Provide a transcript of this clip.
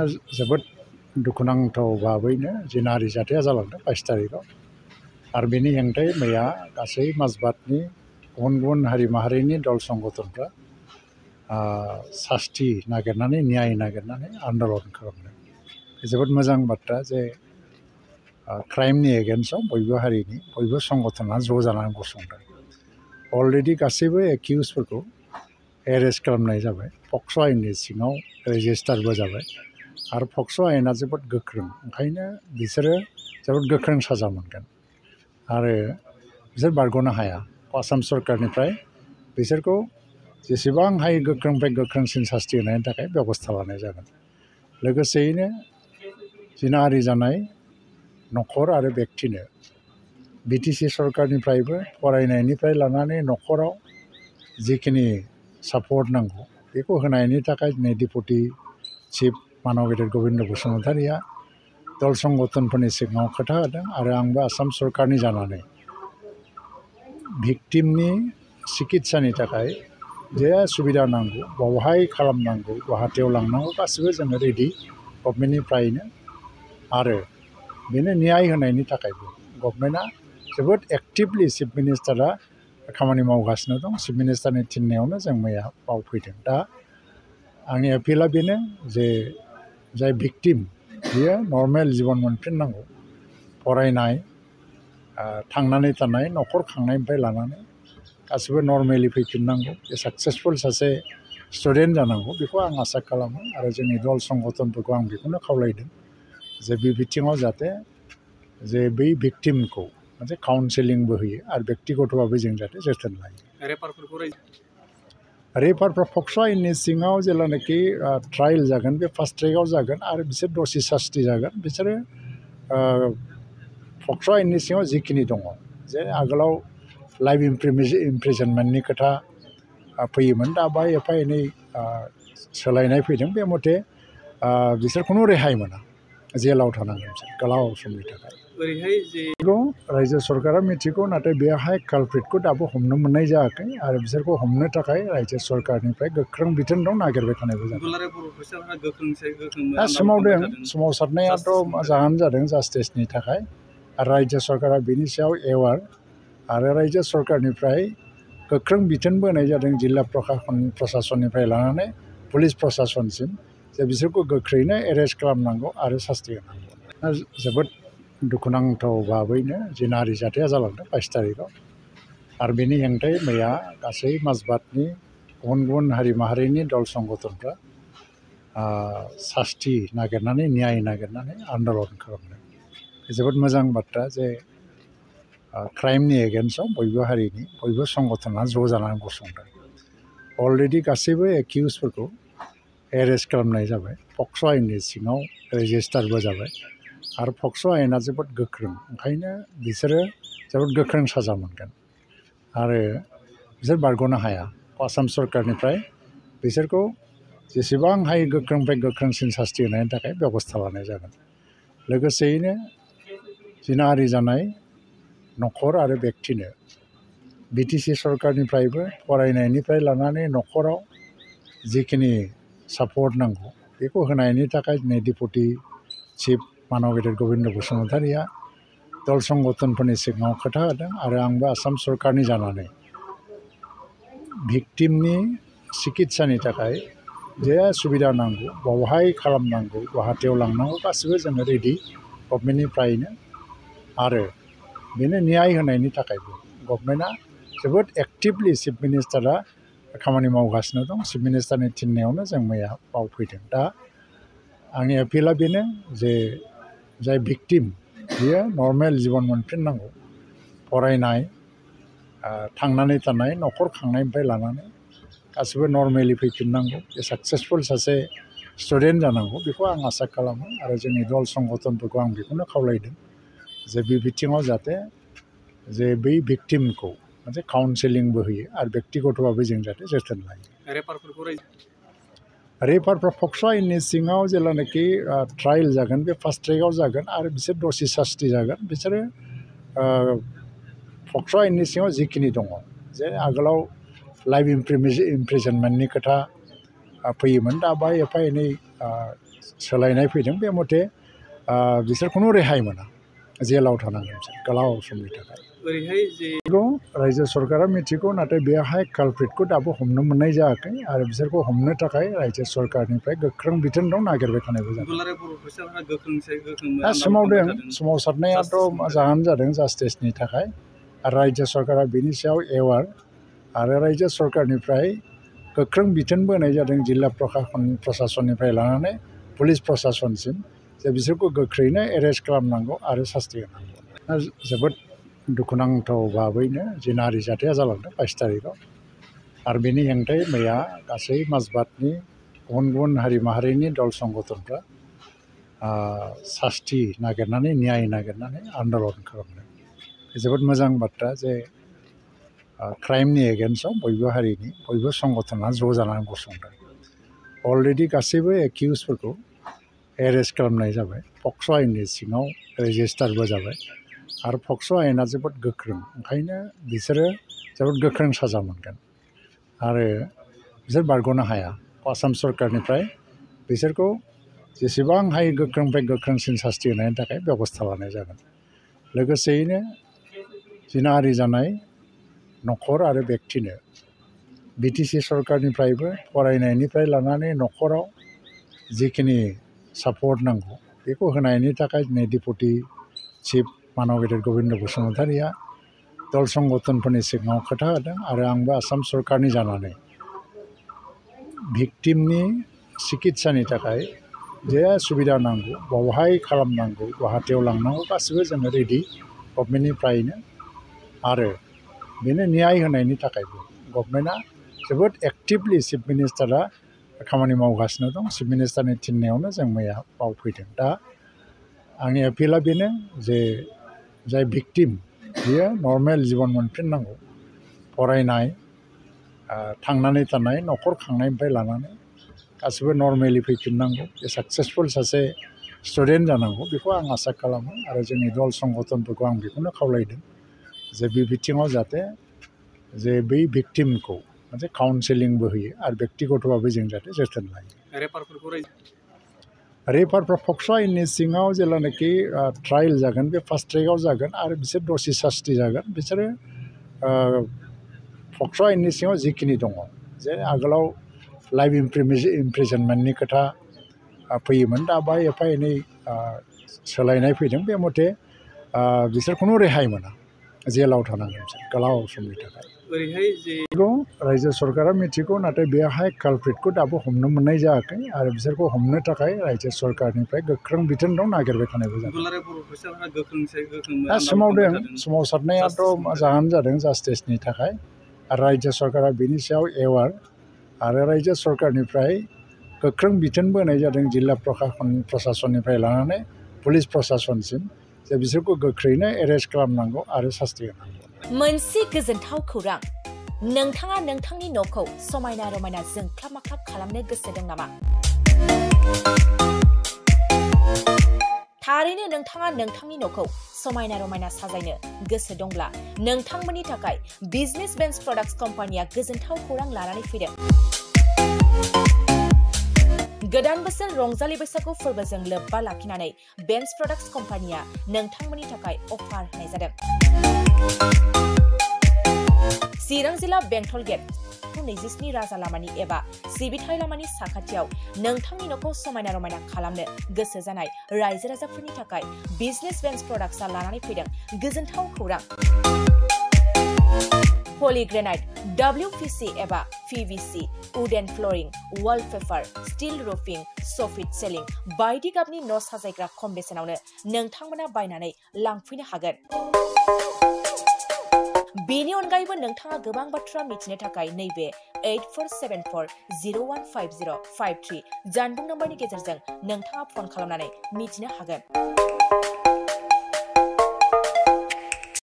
जोबोद दुखुनांथाव भाबैनो जिनाहारि जाथाया जालांदों 22 तारिखआव आरो बेनि हेंथायै मैया गासै माजबातनि गुबुन गुबुन हारि माहारिनि दल संगठनफ्रा सास्ति नागिरनानै न्याय नागिरनानै आन्दलन खालामदों। जोबोद मोजां बाथ्रा जे क्राइमनि एगेन्स्टआव बयबो हारिनि बयबो संगठना ज' जानानै गसंदों। अलरेडि गासैबो एक्युजफोरखौ एरेस्ट खालामनाय जाबाय, पक्स' आयेननि सिङाव रेजिस्टारबो जाबाय आरो पक्स' आयेना जोबोद गोख्रों, ओंखायनो बिसोरो जोबोद गोख्रों साजा मोनगोन आरो बिसोर बारग'नो हाया। आसाम सरकारनिफ्राय बिसोरखौ जेसेबां हायो गोख्रोंनिफ्राय गोख्रोंसिन सास्ति होनायनि थाखाय बेबस्था लानाय जागोन। लोगोसेयैनो जिनाहारि जानाय न'खर आरो बेक्तिनो बिटिसि सरकारनिफ्रायबो फरायनायनिफ्राय लानानै न'खराव जिखिनि सापर्ट नांगौ बेखौ होनायनि थाखाय दिनै डेपुटि चिफ मानव गेदेर गबिन्द बसुमतारिया दल संगठनफोरनि सिगाङाव खोथा होदों आरो आंबो आसाम सरकारनि जानानै भिक्टिमनि सिकित्सानि थाखाय जे सुबिदा नांगौ बावहाय खालामनांगौ, गुवाहाटियाव लांनांगौ गासिबो जोङो रेडि गभर्नमेन्टनिफ्रायनो आरो बेनो न्याय होनायनि थाखायबो गभर्नमेन्टआ जोबोद एक्टिभलि चिफ मिनिस्टारा खामानि मावगासिनो दं। चिफ मिनिस्टारनि थिननायावनो जों मैया मावफैदों। दा आंनि एपिला बेनो जे जाय भिक्टिम बियो नर्मेल जिबन मोनफिननांगौ, फरायनाय, थांनानै थानाय, न'खर खांनायनिफ्राय लानानै गासिबो नर्मेलि फैफिननांगौ, बे साक्सेसफुल सासे स्टुडेन्ट जानांगौ बेखौ आं आसा खालामो आरो जोंनि दल संगठनफोरखौ आं बेखौनो खावलायदों जे बे बिथिङाव जाहाथे जे बै भिक्टिमखौ मोनसे काउन्सेलिंबो होयो आरो बेक्तिगतभाबै जों जाहाथे जोथोन लायो। रेफारफ्रा पक्स' आयेननि सिङाव जेब्लानाखि ट्रायल जागोन बे फार्स्ट ट्रेकआव जागोन आरो बिसोर दसे सास्ति जागोन। बिसोरो पक्स' आयेननि सिङाव जिखिनि दङ जे आगोलाव लाइफ इमप्रिजनमेन्टनि खोथा फैयोमोन, दा बाहाय एफा एनै सोलायनाय फैदों। बे मथे बिसोर खुनु रेहाय मोना, जेलाव थानांगोन बिसोर गोलाव समनि थाखाय। रायजो सरकारा मिथिगौ, नाथाय बेहाय कालप्रिटखौ दाबो हमनो मोननाय जायाखै आरो बिसोरखौ हमनो थाखाय रायजो सरकारनिफ्राय गोख्रों बिथोन दं, नागिरबाय थानायबो जादों। दा सोमावसारनायाथ' मोजाङानो जादों जास्टिसनि थाखाय आरो रायजो सरकारा बिनि सायाव एवार आरो रायजो सरकारनिफ्राय गोख्रों बिथोनबो होनाय जादों जिल्ला प्रशासननिफ्राय लानानै पुलिस प्रशासनसिम जे बिसोरखौ गोख्रैनो एरेस्ट खालामनांगौ आरो सास्ति होनांगौ। जोबोद दुखुनांथाव भाबैनो जिनाहारि जाथाया जालांदों 22 तारिखआव आरो बेनि हेंथायै मैया गासै माजबातनि गुबुन गुबुन हारि माहारिनि दल संगठनफ्रा सास्ति नागिरनानै न्याय नागिरनानै आन्दलन खालामदों। जोबोद मोजां बाथ्रा जे क्राइमनि एगेन्स्टआव बयबो हारिनि बयबो संगठना ज' जानानै गसंदों। अलरेडि गासैबो एक्युजफोरखौ एरेस्ट खालामनाय जाबाय, पक्स' आयेननि सिङाव रेजिस्टारबो जाबाय आरो पक्स' आयेना जोबोद गोख्रों, ओंखायनो बिसोरो जोबोद गोख्रों साजा मोनगोन आरो बिसोर बारग'नो हाया। आसाम सरकारनिफ्राय बिसोरखौ जेसेबां हायो गोख्रोंनिफ्राय गोख्रोंसिन सास्ति होनायनि थाखाय बेबस्था लानाय जागोन। लोगोसेयैनो जिनाहारि जानाय न'खर आरो बेक्तिनो बिटिसि सरकारनिफ्रायबो फरायनायनिफ्राय लानानै न'खराव जिखिनि सापर्ट नांगौ बेखौ होनायनि थाखाय दिनै डेपुटि चिफ मानव गेदेर गबिन्द बसुमतारिया दल संगठनफोरनि सिगाङाव खोथा होदों आरो आंबो आसाम सरकारनि जानानै भिक्टिमनि सिकित्सानि थाखाय जे सुबिदा नांगौ बावहाय खालामनांगौ, गुवाहाटियाव लांनांगौ गासिबो जोङो रेडि गभर्नमेन्टनिफ्रायनो आरो बेनो न्याय होनायनि थाखायबो गभर्नमेन्टआ जोबोद एक्टिभलि चिफ मिनिस्टारा खामानि मावगासिनो दं। चिफ मिनिस्टारनि थिननायावनो जों मैया मावफैदों। दा आंनि एपिला बेनो जे जाय भिक्टिम बियो नर्मेल जिबन मोनफिननांगौ, फरायनाय, थांनानै थानाय, न'खर खांनायनिफ्राय लानानै गासिबो नर्मेलि फैफिननांगौ, बे साक्सेसफुल सासे स्टुडेन्ट जानांगौ बेखौ आं आसा खालामो आरो जोंनि दल संगठनफोरखौ आं बेखौनो खावलायदों जे बे बिथिङाव जाहाथे जे बै भिक्टिमखौ मोनसे काउन्सेलिंबो होयो आरो बेक्तिगतभाबै जों जाहाथे जोथोन लायो। रेफारफ्रा पक्स' आयेननि सिङाव जेब्लानाखि ट्रायल जागोन बे फार्स्ट ट्रेकआव जागोन आरो बिसोर दसे सास्ति जागोन। बिसोरो पक्स' आयेननि सिङाव जिखिनि दङ जे आगोलाव लाइफ इमप्रिजनमेन्टनि खोथा फैयोमोन, दा बाहाय एफा एनै सोलायनाय फैदों बे मथे बिसोर खुनु रेहाय मोना जेलाव थानांगोन बिसोर गोलाव समनि थाखाय ओरैहाय जे रायजो सरकारा मिथिगौ नाथाय बेहाय कालप्रिटखौ दाबो हमनो मोननाय जायाखै आरो बिसोरखौ हमनो थाखाय रायजो सरकारनिफ्राय गोख्रों बिथोन दं नागिरबाय थानायबो जादों सोमावदों सोमावसारनायाथ' जाहोन जादों जास्टिसनि थाखाय आरो रायजो सरकारा बेनि सायाव एवार आरो रायजो सरकारनिफ्राय गोख्रों बिथोन बोनाय जादों जिल्ला प्रशासननिफ्राय लानानै पुलिस प्रशासनसिम जे बिसोरखौ गोख्रैनो एरेस्ट खालामनांगौ आरो सास्ति होनांगौ जोबोद दुखुनांथाव भाबैनो जि नारि जाथाया जालांदों 22 तारिखआव आरो बेनि हेंथायै मैया गासै माजबातनि गुबुन गुबुन हारि माहारिनि दल संगठनफ्रा सास्ति नागिरनानै न्याय नागिरनानै आन्दलन खालामदों जोबोद मोजां बाथ्रा जे क्राइमनि एगेन्स्टआव बयबो हारिनि बयबो संगठना ज' जानानै गसंदों अलरेडि गासैबो एक्युजफोरखौ एरेस्ट खालामनाय जाबाय पक्स' आयेननि सिङाव रेजिस्टारबो जाबाय आरो पक्स' आयेना जोबोद गोख्रों ओंखायनो बिसोरो जोबोद गोख्रों साजा मोनगोन आरो बिसोर बारग'नो हाया आसाम सरकारनिफ्राय बिसोरखौ जेसेबां हायो गोख्रोंनिफ्राय गोख्रोंसिन सास्ति होनायनि थाखाय बेबस्था लानाय जागोन लोगोसेयैनो जिनाहारि जानाय न'खर आरो बेक्तिनो बिटिसि सरकारनिफ्रायबो फरायनायनिफ्राय लानानै न'खराव जिखिनि सापर्ट नांगौ बेखौ होनायनि थाखाय दिनै डेपुटि चिफ मानव गेदेर गबिन्द बसुमतारिया दल संगठनफोरनि सिगाङाव खोथा होदों आरो आंबो आसाम सरकारनि जानानै भिक्टिमनि सिकित्सानि थाखाय जे सुबिदा नांगौ बावहाय खालामनांगौ गुवाहाटियाव लांनांगौ गासिबो जोङो रेडि गभर्नमेन्टनिफ्रायनो आरो बेनो न्याय होनायनि थाखायबो गभर्नमेन्टआ जोबोद एक्टिभलि चिफ मिनिस्टारा खामानि मावगासिनो दं चिफ मिनिस्टारनि थिननायावनो जों मैया मावफैदों दा आंनि एपिला बेनो जे जाय भिक्टिम बियो नर्मेल जिबन मोनफिननांगौ फरायनाय थांनानै थानाय न'खर खांनायनिफ्राय लानानै गासिबो नर्मेलि फैफिननांगौ बे साक्सेसफुल सासे स्टुडेन्ट जानांगौ बेखौ आं आसा खालामो आरो जोंनि दल संगठनफोरखौ आं बेखौनो खावलायदों जे बे बिथिङाव जाहाथे जे बै भिक्टिमखौ मोनसे काउन्सेलिंबो होयो आरो बेक्तिगतभाबै जों जाहाथे जोथोन लायो रेफारफ्रा पक्स' आयेननि सिङाव जेब्लानाखि ट्रायल जागोन बे फार्स्ट ट्रेकआव जागोन आरो बिसोर दसे सास्ति जागोन बिसोरो पक्स' आयेननि सिङाव जिखिनि दङ जे आगोलाव लाइफ इमप्रिजनमेन्टनि खोथा फैयोमोन दा बाहाय एफा एनै सोलायनाय फैदों बे मथे बिसोर खुनु रेहाय मोना जेलाव थानांगोन बिसोर गोलाव समनि थाखाय ओरैहाय जे रायजो सरकारा मिथिगौ नाथाय बेहाय कालप्रिटखौ दाबो हमनो मोननाय जायाखै आरो बिसोरखौ हमनो थाखाय रायजो सरकारनिफ्राय गोख्रों बिथोन दं नागिरबाय थानायबो जादों सोमावदों सोमावसारनायाथ' जाहोन जादों जास्टिसनि थाखाय आरो रायजो सरकारा बेनि सायाव एवार आरो रायजो सरकारनिफ्राय गोख्रों बिथोन बोनाय जादों जिल्ला प्रशासननिफ्राय लानानै पुलिस प्रशासनसिम जे बिसोरखौ गोख्रैनो एरेस्ट खालामनांगौ आरो सास्ति होनांगौ मोनसे गोजोनथाव खौरां नोंथाङा नोंथांनि न'खौ समायना रमायना जोंख्लाब माख्लाब खालामनो गोसो दं नामा थारैनो नोंथाङा नोंथांनि न'खौ समायना रमायना साजायनो गोसो दंब्ला नोंथांमोननि थाखाय बिजनेस बेन्स प्रडाक्ट्स कम्पानिया गोजोनथाव खौरां लानानै फैदों गोदान बोसोर रंजालि बैसागु फोरबोजों लोब्बा लाखिनानै बेन्स प्रडाक्ट्स कम्पानिया नोंथांमोननि थाखाय अफार होनाय जादों चिरां जिल्ला बेंटल गेट 27 राजा लामानि एबा सिबिथाय लामानि साखाथियाव नोंथांनि न'खौ समायना रमायना खालामनो गोसो जानाय रायजो राजाफोरनि थाखाय बिजनेस बेन्स प्रडाक्ट्सआ लानानै फैदों गोजोनथाव खौरां पलिग्रेनाइट WPC एबा PVC wooden flooring wallpaper steel roofing soffit ceiling बायदि गाबनि न' साजायग्रा खम बेसेनावनो नोंथांमोना बायनानै लांफैनो हागोन बेनि अनगायैबो नोंथाङा गोबां बाथ्रा मिथिनो थाखाय नैबे 8474015053 जानबुं नम्बरनि गेजेरजों नोंथाङा फन खालामनानै मिथिनो हागोन